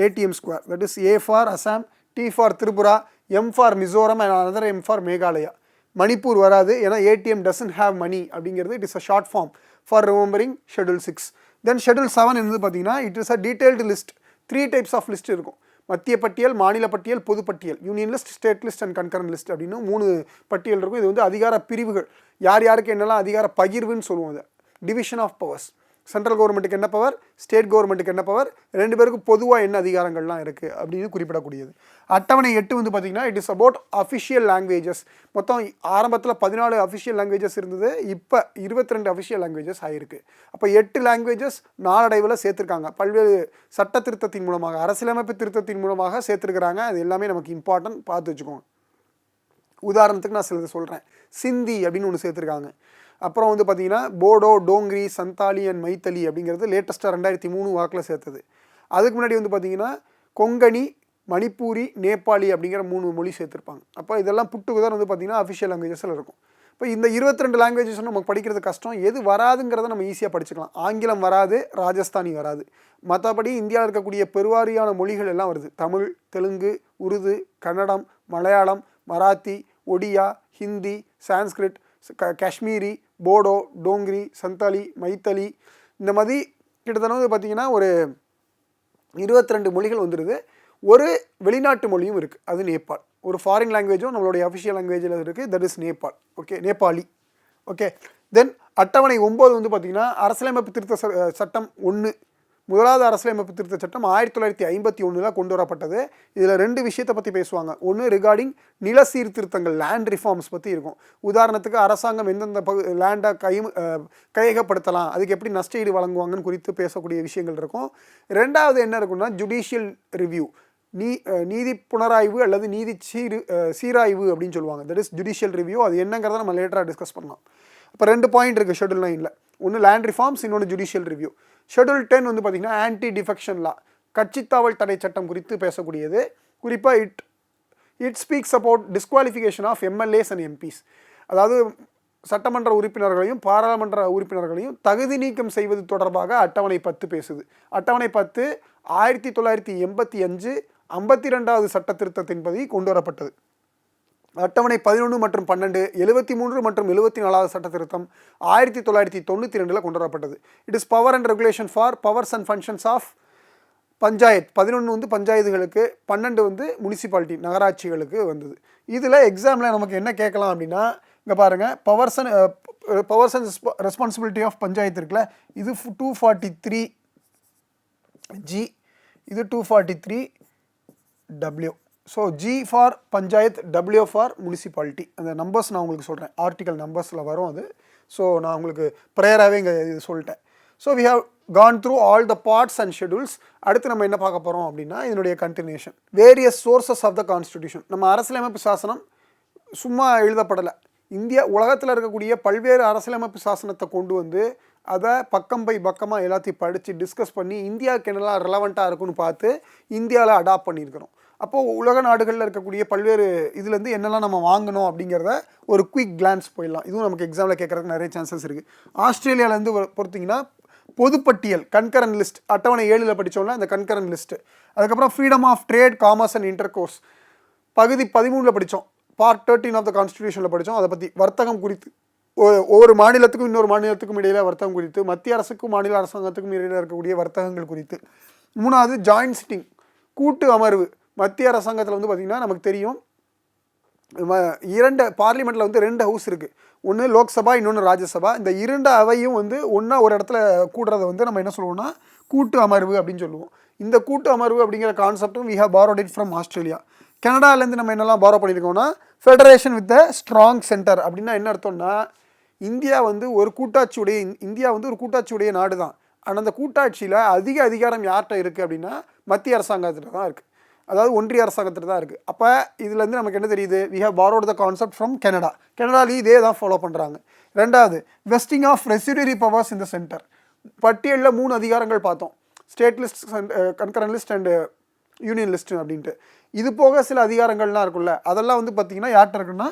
ATM square, that is A for Assam, T for Tripura, M for Mizoram and another M for Meghalaya. Manipur வராது, ஏன்னா ஏடிஎம் டசன்ட் ஹேவ் மணி அப்படிங்கிறது it is a short form for remembering schedule 6. Then schedule 7 என்னது பார்த்தீங்கன்னா it is a detailed list. 3 types of list இருக்கும். மத்திய பட்டியல், மாநில பட்டியல், பொது பட்டியல், union list, state list and concurrent list அப்படின்னு 3 பட்டியல் இருக்கும். இது வந்து அதிகார பிரிவுகள், யார் யாருக்கு என்னெல்லாம் அதிகார பகிர்வுன்னு சொல்லுவோம். அது டிவிஷன் ஆஃப் பவர்ஸ். சென்ட்ரல் கவர்மெண்ட்டுக்கு என்ன பவர், ஸ்டேட் கவர்மெண்ட்டுக்கு என்ன பவர், 2 பேருக்கும் பொதுவாக என்ன அதிகாரங்கள்லாம் இருக்குது அப்படின்னு குறிப்பிடக்கூடியது. அட்டவணை 8 வந்து பார்த்திங்கன்னா it is about official languages. மொத்தம் ஆரம்பத்தில் 14 அஃபிஷியல் லாங்குவேஜஸ் இருந்தது, இப்போ 22 அஃபிஷியல் லாங்குவேஜஸ் ஆகிருக்கு. அப்போ 8 லாங்குவேஜஸ் நாளடைவில் சேர்த்துருக்காங்க. பல்வேறு சட்ட திருத்தத்தின் மூலமாக, அரசியலமைப்பு திருத்தத்தின் மூலமாக சேர்த்துருக்குறாங்க. அது எல்லாமே நமக்கு இம்பார்ட்டன்ட், பார்த்து வச்சுக்கோங்க. உதாரணத்துக்கு நான் சிலது சொல்கிறேன். சிந்தி அப்படின்னு ஒன்று சேர்த்துருக்காங்க. அப்புறம் வந்து பார்த்திங்கன்னா போடோ, டோங்கிரி, சந்தாலி அண்ட் மைத்தலி அப்படிங்கிறது லேட்டஸ்ட்டாக 2003 வாக்கில் சேர்த்தது. அதுக்கு முன்னாடி வந்து பார்த்திங்கன்னா கொங்கணி, மணிப்பூரி, நேபாளி அப்படிங்கிற 3 மொழி சேர்த்துருப்பாங்க. அப்போ இதெல்லாம் புட்டுக்குதான் வந்து பார்த்திங்கன்னா அஃபிஷியல் லாங்குவேஜஸில் இருக்கும். இப்போ இந்த 22 லாங்குவேஜஸ் நமக்கு படிக்கிறது கஷ்டம். எது வராதுங்கிறத நம்ம ஈஸியாக படிச்சுக்கலாம். ஆங்கிலம் வராது, ராஜஸ்தானி வராது. மற்றபடி இந்தியாவில் இருக்கக்கூடிய பெருவாரியான மொழிகள் எல்லாம் வருது. தமிழ், தெலுங்கு, உருது, கன்னடம், மலையாளம், மராத்தி, ஒடியா, ஹிந்தி, சான்ஸ்கிரிட், காஷ்மீரி, போடோ, டோங்கிரி, சந்தாலி, மைத்தலி, இந்த மாதிரி கிட்டத்தட்ட வந்து பார்த்திங்கன்னா ஒரு 22 மொழிகள் வந்துடுது. ஒரு வெளிநாட்டு மொழியும் இருக்குது, அது நேபாள். ஒரு ஃபாரின் லாங்குவேஜும் நம்மளுடைய அஃபிஷியல் லாங்குவேஜில் இருக்குது, that is Nepal. Okay, Nepali. Okay, then அட்டவணை 9 வந்து பார்த்திங்கன்னா அரசியலமைப்பு திருத்த சட்டம் 1. முதலாவது அரசியலமைப்பு திருத்த சட்டம் 1951 கொண்டு வரப்பட்டது. இதில் 2 விஷயத்தை பற்றி பேசுவாங்க. ஒன்று ரிகார்டிங் நில சீர்திருத்தங்கள், லேண்ட் ரிஃபார்ம்ஸ் பற்றி இருக்கும். உதாரணத்துக்கு அரசாங்கம் எந்தெந்த லேண்டை கையகப்படுத்தலாம், அதுக்கு எப்படி நஷ்டஈடு வழங்குவாங்கன்னு குறித்து பேசக்கூடிய விஷயங்கள் இருக்கும். 2வது என்ன இருக்குன்னா ஜுடிஷியல் ரிவ்யூ, நீதி புனராய்வு அல்லது நீதி சீராய்வு அப்படின்னு சொல்லுவாங்க. That is judicial review. அது என்னங்கிறத நம்ம லேட்டராக டிஸ்கஸ் பண்ணலாம். இப்போ 2 பாயிண்ட் இருக்குது ஷெட்யூல் 9ல். ஒன்று லேண்ட் ரிஃபார்ம்ஸ், இன்னொன்று ஜுடிஷியல் ரிவ்யூ. ஷெட்யூல் 10 வந்து பார்த்திங்கன்னா ஆன்டி டிஃபெக்ஷன் லா, கட்சித்தாவல் தடை சட்டம் குறித்து பேசக்கூடியது. குறிப்பாக it speaks about disqualification of MLAs and MPs. அதாவது சட்டமன்ற உறுப்பினர்களையும் பாராளுமன்ற உறுப்பினர்களையும் தகுதி நீக்கம் செய்வது தொடர்பாக அட்டவணை 10 பேசுது. அட்டவணை 10 1985 52வது சட்ட திருத்தத்தின்படி கொண்டு வரப்பட்டது. அட்டவணை 11 மற்றும் 12 73 மற்றும் 74வது சட்ட திருத்தம் 1992 கொண்டு வரப்பட்டது. It is power and regulation for powers and functions of panchayat. 11 வந்து பஞ்சாயத்துகளுக்கு, 12 வந்து முனிசிபாலிட்டி நகராட்சிகளுக்கு வந்தது. இதில் எக்ஸாமில் நமக்கு என்ன கேட்கலாம் அப்படின்னா, இங்கே பாருங்கள், powers and responsibility of panchayat இருக்குல்ல, இது 243G, இது 243W. So G for panchayat, W for municipality. அந்த நம்பர்ஸ் நான் உங்களுக்கு சொல்கிறேன், ஆர்டிக்கல் நம்பர்ஸில் வரும் அது. ஸோ நான் உங்களுக்கு ப்ரேயராகவே இங்கே இது சொல்லிட்டேன். So we have gone through all the parts and schedules. அடுத்து நம்ம என்ன பார்க்க போகிறோம் அப்படின்னா இதனுடைய continuation. Various sources of the constitution. நம்ம அரசியலமைப்பு சாசனம் சும்மா எழுதப்படலை. இந்தியா உலகத்தில் இருக்கக்கூடிய பல்வேறு அரசியலமைப்பு சாசனத்தை கொண்டு வந்து அதை பக்கம் பை பக்கமாக எல்லாத்தையும் படித்து டிஸ்கஸ் பண்ணி இந்தியாவுக்கு என்னெல்லாம் ரிலவெண்ட்டாக இருக்குன்னு பார்த்து இந்தியாவில் அடாப்ட் பண்ணியிருக்கிறோம். அப்போது உலக நாடுகளில் இருக்கக்கூடிய பல்வேறு இதுலேருந்து என்னெல்லாம் நம்ம வாங்கணும் அப்படிங்கிறத ஒரு குயிக் கிளான்ஸ் போயிடலாம். இதுவும் நமக்கு எக்ஸாமில் கேட்குறதுக்கு நிறைய சான்சஸ் இருக்குது. ஆஸ்திரேலியாவிலேருந்து பொறுத்திங்கன்னா பொதுப்பட்டியல் கன்கரண்ட் லிஸ்ட் அட்டவணை 7ல் படித்தோம்னா அந்த கன்கரண்ட் லிஸ்ட்டு. அதுக்கப்புறம் freedom of trade commerce and intercourse பகுதி 13ல் படித்தோம். பார்ட் 13 ஆஃப் த கான்ஸ்டிடியூஷனில் படித்தோம். அதை பற்றி வர்த்தகம் குறித்து ஒவ்வொரு மாநிலத்துக்கும் இன்னொரு மாநிலத்துக்கும் இடையில வர்த்தகம் குறித்து, மத்திய அரசுக்கும் மாநில அரசாங்கத்துக்கும் இடையில இருக்கக்கூடிய வர்த்தகங்கள் குறித்து. 3வது ஜாயின்ட் சிட்டிங் கூட்டு அமர்வு. மத்திய அரசாங்கத்தில் வந்து பார்த்திங்கன்னா நமக்கு தெரியும் 2 பார்லிமெண்ட்டில் வந்து 2 ஹவுஸ் இருக்குது. ஒன்று லோக்சபா, இன்னொன்று ராஜ்யசபா. இந்த 2 அவையும் வந்து ஒன்றா ஒரு இடத்துல கூடுறதை வந்து நம்ம என்ன சொல்லுவோம்னா கூட்டு அமர்வு அப்படின்னு சொல்லுவோம். இந்த கூட்டு அமர்வு அப்படிங்கிற கான்செப்டும் we have borrowed it from Australia. கனடாலேருந்து நம்ம என்னெல்லாம் பாரோ பண்ணியிருக்கோம்னா federation with the strong centre. அப்படின்னா என்ன அர்த்தம்னா இந்தியா வந்து ஒரு கூட்டாட்சியுடைய நாடு தான். ஆனால் அந்த கூட்டாட்சியில் அதிக அதிகாரம் யார்கிட்ட இருக்குது அப்படின்னா மத்திய அரசாங்கத்தில் தான் இருக்குது. அதாவது ஒன்றிய அரசாங்கத்தில் தான் இருக்குது. அப்போ இதுலேருந்து நமக்கு என்ன தெரியுது? We have borrowed the concept from Canada. கனடாலையும் இதே தான் ஃபாலோ பண்ணுறாங்க. 2வது vesting of residuary powers in the centre. பட்டியலில் 3 அதிகாரங்கள் பார்த்தோம். State list, concurrent list and union list அப்படின்ட்டு. இது போக சில அதிகாரங்கள்லாம் இருக்குல்ல, அதெல்லாம் வந்து பார்த்திங்கன்னா யார்கிட்ட இருக்குன்னா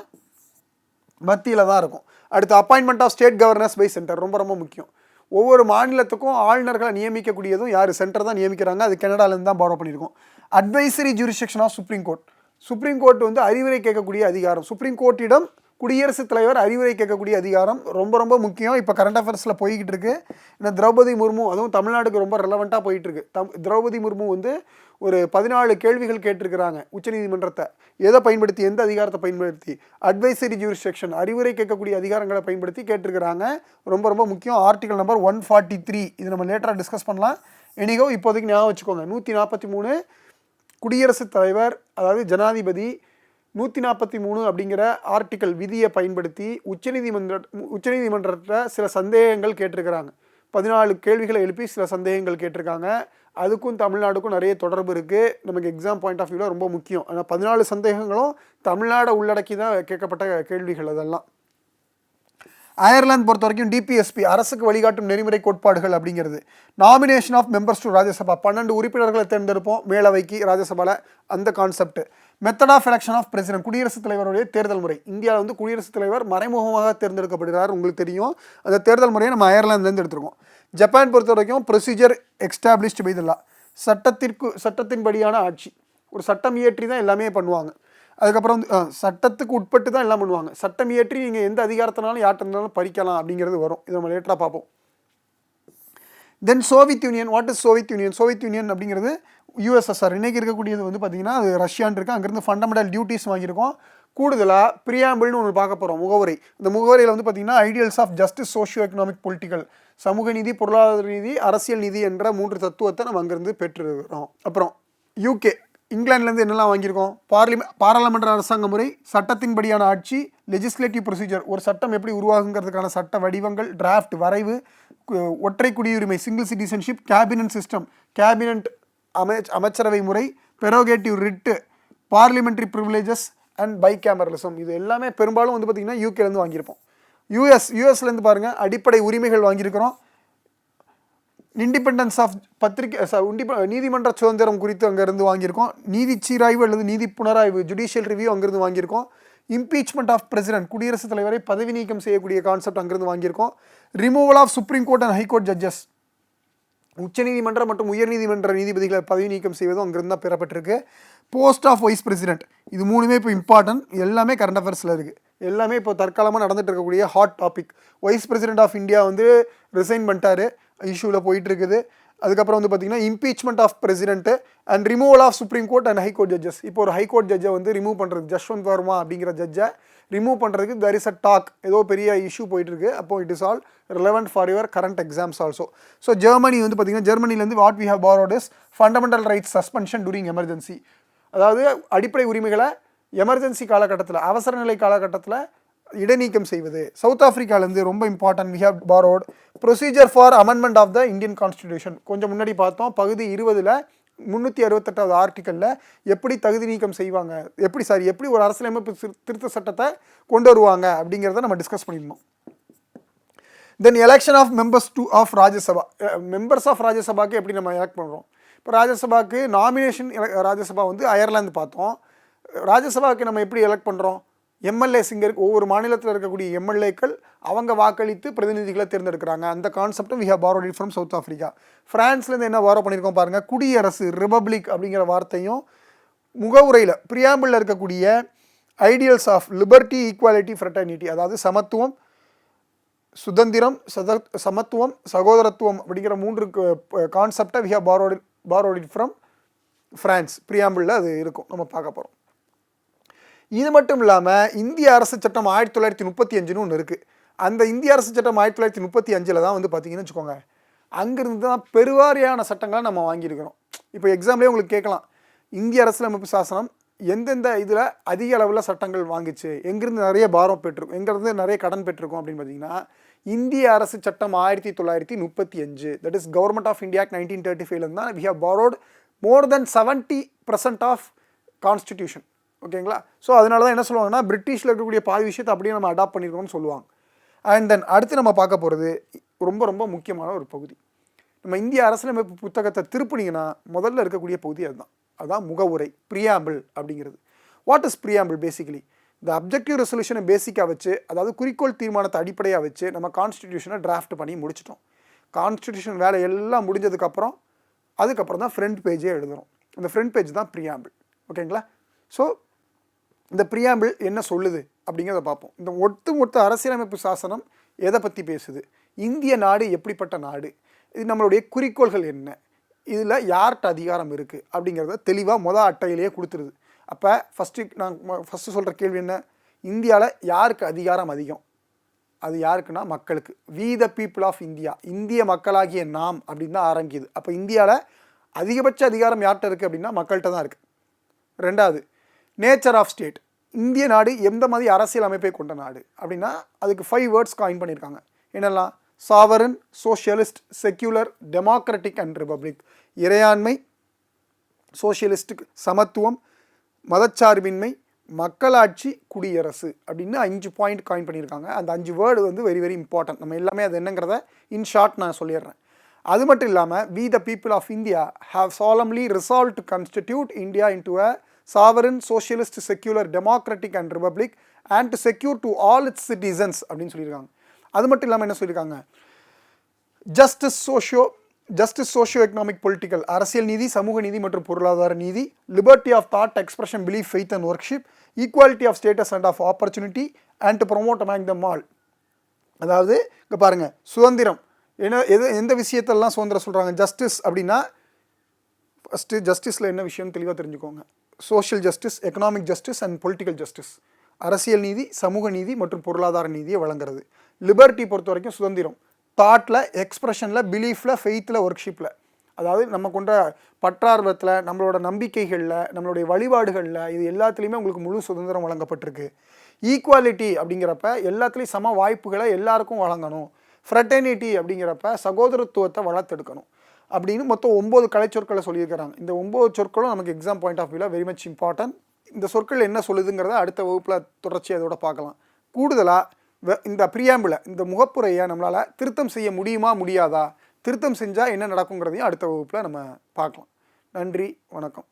மத்தியில் தான் இருக்கும். அடுத்து appointment of state governors by centre ரொம்ப ரொம்ப முக்கியம். ஒவ்வொரு மாநிலத்துக்கும் ஆளுநர்களை நியமிக்கக்கூடியதும் யார்? சென்டர் தான் நியமிக்கிறாங்க. அது கனடாலேருந்து தான் பாரோ பண்ணியிருக்கோம். Advisory jurisdiction of Supreme Court. Supreme Court வந்து அறிவுரை கேட்கக்கூடிய அதிகாரம். சுப்ரீம் கோர்ட்டிடம் குடியரசுத் தலைவர் அறிவுரை கேட்கக்கூடிய அதிகாரம் ரொம்ப ரொம்ப முக்கியம். இப்போ கரண்ட் அஃபேர்ஸில் போய்கிட்டு இருக்கு. ஏன்னா திரௌபதி முர்மு, அதுவும் தமிழ்நாடுக்கு ரொம்ப ரெலவெண்ட்டாக போயிட்டுருக்கு. திரௌபதி முர்மு வந்து ஒரு 14 கேள்விகள் கேட்டிருக்கிறாங்க உச்சநீதிமன்றத்தை. எதை பயன்படுத்தி, எந்த அதிகாரத்தை பயன்படுத்தி? அட்வைசரி ஜூரிஸ்டிக்ஷன், அறிவுரை கேட்கக்கூடிய அதிகாரங்களை பயன்படுத்தி கேட்டிருக்கிறாங்க. ரொம்ப ரொம்ப முக்கியம். Article number 143. இது நம்ம லேட்டராக டிஸ்கஸ் பண்ணலாம். எனிகோ இப்போதைக்கு ஞாபகம் வச்சுக்கோங்க. 143 குடியரசுத் தலைவர் அதாவது ஜனாதிபதி 143 அப்படிங்கிற ஆர்டிக்கல் விதியை பயன்படுத்தி உச்சநீதிமன்றத்தில் சில சந்தேகங்கள் கேட்டிருக்கிறாங்க. 14 கேள்விகளை எழுப்பி சில சந்தேகங்கள் கேட்டிருக்காங்க. அதுக்கும் தமிழ்நாடுக்கும் நிறைய தொடர்பு இருக்குது. நமக்கு எக்ஸாம் பாயிண்ட் ஆஃப் வியூவில் ரொம்ப முக்கியம். ஆனால் 14 சந்தேகங்களும் தமிழ்நாடை உள்ளடக்கி தான் கேட்கப்பட்ட கேள்விகள். அதெல்லாம் அயர்லாந்து பொறுத்த வரைக்கும் டிபிஎஸ்பி அரசுக்கு வழிகாட்டும் நெறிமுறை கோட்பாடுகள் அப்படிங்கிறது. Nomination of members to Rajya Sabha 12 உறுப்பினர்களை தேர்ந்தெடுப்போம் மேலவைக்கு ராஜ்யசபாவில். அந்த concept. Method of election of president குடியரசுத் தலைவருடைய தேர்தல் முறை. இந்தியாவில் வந்து குடியரசுத் தலைவர் மறைமுகமாக தேர்ந்தெடுக்கப்படுகிறார், உங்களுக்கு தெரியும். அந்த தேர்தல் முறையை நம்ம அயர்லாந்துலேருந்து எடுத்துருக்கோம். ஜப்பான் பொறுத்த வரைக்கும் ப்ரொசீஜர் எக்ஸ்டாப்ளிஷ்டு பை த லா. சட்டத்தின்படியான ஆட்சி. ஒரு சட்டம் இயற்றி தான் எல்லாமே பண்ணுவாங்க. அதுக்கப்புறம் வந்து சட்டத்துக்கு உட்பட்டு தான் எல்லாம் பண்ணுவாங்க. சட்டம் இயற்றி நீங்கள் எந்த அதிகாரத்தினாலும் யார்கிட்ட இருந்தாலும் பறிக்கலாம் அப்படிங்கிறது வரும். இதை நம்ம லேட்டராக பார்ப்போம். Then Soviet Union. What is Soviet Union? Soviet Union அப்படிங்கிறது யூஎஸ்எஸ்ஆர். இன்றைக்கி இருக்கக்கூடியது வந்து பார்த்திங்கன்னா அது ரஷ்யான் இருக்குது. அங்கேருந்து ஃபண்டமெண்டல் டியூட்டிஸ் வாங்கியிருக்கோம். கூடுதலாக ப்ரியாம்பிள்னு ஒன்று பார்க்க போகிறோம், முகவரி. இந்த முகவரியில் வந்து பார்த்திங்கன்னா ideals of justice, socio economic, political, சமூக நீதி, பொருளாதார நீதி, அரசியல் நீதி என்ற 3 தத்துவத்தை நம்ம அங்கேருந்து பெற்றுருக்கிறோம். அப்புறம் யூகே, இங்கிலாந்துலேருந்து என்னெல்லாம் வாங்கியிருக்கோம்? பாராளுமன்ற அரசாங்க முறை, சட்டத்தின்படியான ஆட்சி, லெஜிஸ்லேட்டிவ் ப்ரொசீஜர், ஒரு சட்டம் எப்படி உருவாகுங்கிறதுக்கான சட்ட வடிவங்கள், டிராஃப்ட் வரைவு, ஒற்றை குடியுரிமை, single citizenship, cabinet system, cabinet அமைச்சரவை முறை, பெரோகேட்டிவ் ரிட்டு, பார்லிமெண்ட்ரி ப்ரிவிலேஜஸ் அண்ட் பைகேமரலிசம். இது எல்லாமே பெரும்பாலும் வந்து பார்த்திங்கன்னா யூகேலேருந்து வாங்கியிருப்போம். யூஎஸ்லேருந்து பாருங்கள் அடிப்படை உரிமைகள் வாங்கியிருக்கிறோம். இண்டிபெண்டன்ஸ் ஆஃப் நீதிமன்ற சுதந்திரம் குறித்து அங்கேருந்து வாங்கியிருக்கோம். நீதி சீராய்வு அல்லது நீதி புனராய்வு, ஜுடிஷியல் ரிவ்யூ அங்கேருந்து வாங்கியிருக்கோம். இம்பீச்மெண்ட் ஆஃப் பிரசிடென்ட், குடியரசுத் தலைவரை பதவி நீக்கம் செய்யக்கூடிய கான்செப்ட் அங்கேருந்து வாங்கியிருக்கோம். Removal of Supreme Court and High Court judges, உச்சநீதிமன்ற மற்றும் உயர்நீதிமன்ற நீதிபதிகளை பதவி நீக்கம் செய்வதும் அங்கேருந்து தான் பெறப்பட்டிருக்கு. போஸ்ட் ஆஃப் வைஸ் பிரசிடென்ட், இது 3மே இப்போ இம்பார்ட்டன்ட். எல்லாமே கரண்ட் அஃபேர்ஸில் இருக்குது. எல்லாமே இப்போ தற்காலமாக நடந்துகிட்டு இருக்கக்கூடிய hot topic. Vice president of India வந்து ரிசைன் பண்ணிட்டாரு, இஷ்யூவில் போயிட்டுருக்குது. அதுக்கப்புறம் வந்து பார்த்திங்கன்னா impeachment of president and removal of Supreme Court and High Court judges. இப்போ ஒரு ஹைகோர்ட் ஜட்ஜை வந்து ரிமூவ் பண்ணுறது, ஜஸ்வந்த் வர்மா அப்படிங்கிற ஜட்ஜை ரிமூவ் பண்ணுறதுக்கு there is a talk, ஏதோ பெரிய இஷ்யூ போயிட்டுருக்கு. அப்போ it is all relevant for your current exams also. So Germany வந்து பார்த்திங்கன்னா ஜெர்மனிலேருந்து what we have borrowed is fundamental rights suspension during emergency. அதாவது அடிப்படை உரிமைகளை எமர்ஜென்சி காலகட்டத்தில், அவசர நிலை காலகட்டத்தில் இடைநீக்கம் செய்வது. சவுத் ஆஃப்ரிக்காலேருந்து ரொம்ப important, we have borrowed procedure for amendment of the Indian constitution. கொஞ்சம் முன்னாடி பார்த்தோம், பகுதி 20ல் 368வது ஆர்டிக்கலில் எப்படி தகுதி நீக்கம் செய்வாங்க, எப்படி ஒரு அரசியலமைப்பு திருத்த சட்டத்தை கொண்டு வருவாங்க அப்படிங்கிறத நம்ம டிஸ்கஸ் பண்ணியிருந்தோம். Then election of members of Rajya Sabha. Members of ராஜ்யசபாக்கு எப்படி நம்ம எலெக்ட் பண்ணுறோம்? இப்போ ராஜ்யசபாவுக்கு நாமினேஷன் ராஜ்யசபா வந்து அயர்லாந்து பார்த்தோம். ராஜ்யசபாவுக்கு நம்ம எப்படி எலெக்ட் பண்ணுறோம்? எம்எல்ஏஸ் இங்கே ஒவ்வொரு மாநிலத்தில் இருக்கக்கூடிய எம்எல்ஏக்கள் அவங்க வாக்களித்து பிரதிநிதிகளை தேர்ந்தெடுக்கிறாங்க. அந்த கான்செப்டும் we have borrowed it from South Africa. ஃப்ரான்ஸ்லேருந்து என்ன பாரோ பண்ணியிருக்கோம் பாருங்கள், குடியரசு ரிபப்ளிக் அப்படிங்கிற வார்த்தையும் முகவுரையில் ப்ரியாம்பிளில் இருக்கக்கூடிய ideals of liberty, equality, fraternity, அதாவது சமத்துவம், சுதந்திரம், சமத்துவம், சகோதரத்துவம் அப்படிங்கிற 3 கான்செப்டை we have borrowed it from France. ப்ரியாம்பிளில் அது இருக்கும், நம்ம பார்க்க போகிறோம். இது மட்டும் இல்லாமல் இந்திய அரசு சட்டம் 1935 ஒன்று இருக்குது. அந்த இந்திய அரசு சட்டம் 1935 தான் வந்து பார்த்தீங்கன்னு வச்சுக்கோங்க, அங்கிருந்து தான் பெருவாரியான சட்டங்களை நம்ம வாங்கியிருக்கிறோம். இப்போ எக்ஸாம்லேயே உங்களுக்கு கேட்கலாம், இந்திய அரசியலமைப்பு சாசனம் எந்தெந்த இதில் அதிக அளவில் சட்டங்கள் வாங்கிச்சு, எங்கேருந்து நிறைய பாரம் பெற்றிருக்கும், எங்கேருந்து நிறைய கடன் பெற்றிருக்கும் அப்படின்னு பார்த்தீங்கன்னா, இந்திய அரசு சட்டம் 1935, that is Government of India 1935 தான் we have borrowed more then 70% of constitution. ஓகேங்களா? ஸோ அதனால தான் என்ன சொல்லுவாங்கன்னா, பிரிட்டிஷில் இருக்கக்கூடிய பாதி விஷயத்தை அப்படியே நம்ம அடாப்ட் பண்ணியிருக்கோம்னு சொல்லுவாங்க. அண்ட் தென் அடுத்து நம்ம பார்க்க போகிறது ரொம்ப ரொம்ப முக்கியமான ஒரு பகுதி. நம்ம இந்திய அரசியலமைப்பு புத்தகத்தை திருப்பினீங்கன்னா முதல்ல இருக்கக்கூடிய பகுதி அதுதான் முகவுரை, ப்ரியாம்பிள் அப்படிங்கிறது. What is preamble? பேசிக்கலி இந்த அப்ஜெக்டிவ் ரெசல்யூஷனை பேசிக்காக வச்சு, அதாவது குறிக்கோள் தீர்மானத்தை அடிப்படையாக வச்சு நம்ம கான்ஸ்டிடியூஷனை டிராஃப்ட் பண்ணி முடிச்சிட்டோம். கான்ஸ்டிடியூஷன் வேலை எல்லாம் முடிஞ்சதுக்கப்புறம் தான் ஃப்ரண்ட் பேஜே எழுதுகிறோம். அந்த ஃப்ரண்ட் பேஜ் தான் ப்ரியாம்பிள். ஓகேங்களா? ஸோ இந்த ப்ரியாம்பிள் என்ன சொல்லுது அப்படிங்கிறத பார்ப்போம். இந்த ஒட்டுமொத்த அரசியலமைப்பு சாசனம் எதை பற்றி பேசுது, இந்திய நாடு எப்படிப்பட்ட நாடு, இது நம்மளுடைய குறிக்கோள்கள் என்ன, இதில் யார்கிட்ட அதிகாரம் இருக்குது அப்படிங்கிறத தெளிவாக அட்டையிலேயே கொடுத்துருது. அப்போ ஃபஸ்ட்டு சொல்கிற கேள்வி என்ன, இந்தியாவில் யாருக்கு அதிகாரம் அதிகம்? அது யாருக்குன்னா மக்களுக்கு. We the people of India, இந்திய மக்களாகிய நாம் அப்படின்னு தான் ஆரம்பிக்குது. அப்போ இந்தியாவில் அதிகபட்ச அதிகாரம் யார்கிட்ட இருக்குது அப்படின்னா மக்கள்கிட்ட தான் இருக்குது. ரெண்டாவது, நேச்சர் ஆஃப் ஸ்டேட், இந்திய நாடு எந்த மாதிரி அரசியல் அமைப்பை கொண்ட நாடு அப்படின்னா அதுக்கு 5 வேர்ட்ஸ் காயின் பண்ணியிருக்காங்க. என்னெல்லாம்? Sovereign, socialist, secular, democratic and republic. இறையாண்மை, சோஷியலிஸ்டுக்கு சமத்துவம், மதச்சார்பின்மை, மக்களாட்சி, குடியரசு அப்படின்னு 5 பாயிண்ட் காயின் பண்ணியிருக்காங்க. அந்த 5 வேர்டு வந்து வெரி வெரி இம்பார்ட்டன்ட். நம்ம எல்லாமே அது என்னங்கிறத இன் ஷார்ட் நான் சொல்லிடுறேன். அது மட்டும் இல்லாமல் we the people of India have solemnly resolved to constitute India into a sovereign, socialist, secular, democratic and republic and to secure to all its citizens அப்படின்னு சொல்லியிருக்காங்க. அது மட்டும் இல்லாமல் என்ன சொல்லியிருக்காங்க, ஜஸ்டிஸ், சோஷியோ எக்கனாமிக், பொலிட்டிக்கல், அரசியல் நீதி, சமூக நீதி மற்றும் பொருளாதார நீதி, liberty of thought, expression, belief, faith and worship, equality of status and of opportunity and to promote among them all. அதாவது இங்கே பாருங்கள், சுதந்திரம் எந்த விஷயத்தெல்லாம் சுதந்திரம் சொல்கிறாங்க. ஜஸ்டிஸ் அப்படின்னா ஃபஸ்ட்டு ஜஸ்டிஸில் என்ன விஷயம்னு தெளிவாக தெரிஞ்சுக்கோங்க. Social justice, economic justice and political justice, அரசியல் நீதி, சமூக நீதி மற்றும் பொருளாதார நீதியை வழங்குறது. லிபர்ட்டி பொறுத்த வரைக்கும் சுதந்திரம், தாட்டில், எக்ஸ்பிரஷனில், பிலீஃபில், ஃபெய்த்தில், ஒர்க்ஷிப்பில், அதாவது நம்ம கொண்ட பற்றார்வத்தில், நம்மளோட நம்பிக்கைகளில், நம்மளுடைய வழிபாடுகளில், இது எல்லாத்துலேயுமே உங்களுக்கு முழு சுதந்திரம் வழங்கப்பட்டிருக்கு. ஈக்குவாலிட்டி அப்படிங்கிறப்ப எல்லாத்துலேயும் சம வாய்ப்புகளை எல்லாருக்கும் வழங்கணும். ஃப்ரெட்டர்னிட்டி அப்படிங்கிறப்ப சகோதரத்துவத்தை வளர்த்தெடுக்கணும் அப்படின்னு மொத்தம் 9 கலைச்சொற்களை சொல்லியிருக்கிறாங்க. இந்த 9 சொற்களும் நமக்கு எக்ஸாம் பாயிண்ட் ஆஃப் வியூவில் வெரி மச் இம்பார்ட்டன்ட். இந்த சொற்கள் என்ன சொல்லுதுங்கிறத அடுத்த வகுப்பில் தொடர்ச்சி அதோட பார்க்கலாம். கூடுதலாக இந்த ப்ரியாம்பிளை, இந்த முகப்புரையை நம்மளால் திருத்தம் செய்ய முடியுமா முடியாதா, திருத்தம் செஞ்சால் என்ன நடக்குங்கிறதையும் அடுத்த வகுப்பில் நம்ம பார்க்கலாம். நன்றி, வணக்கம்.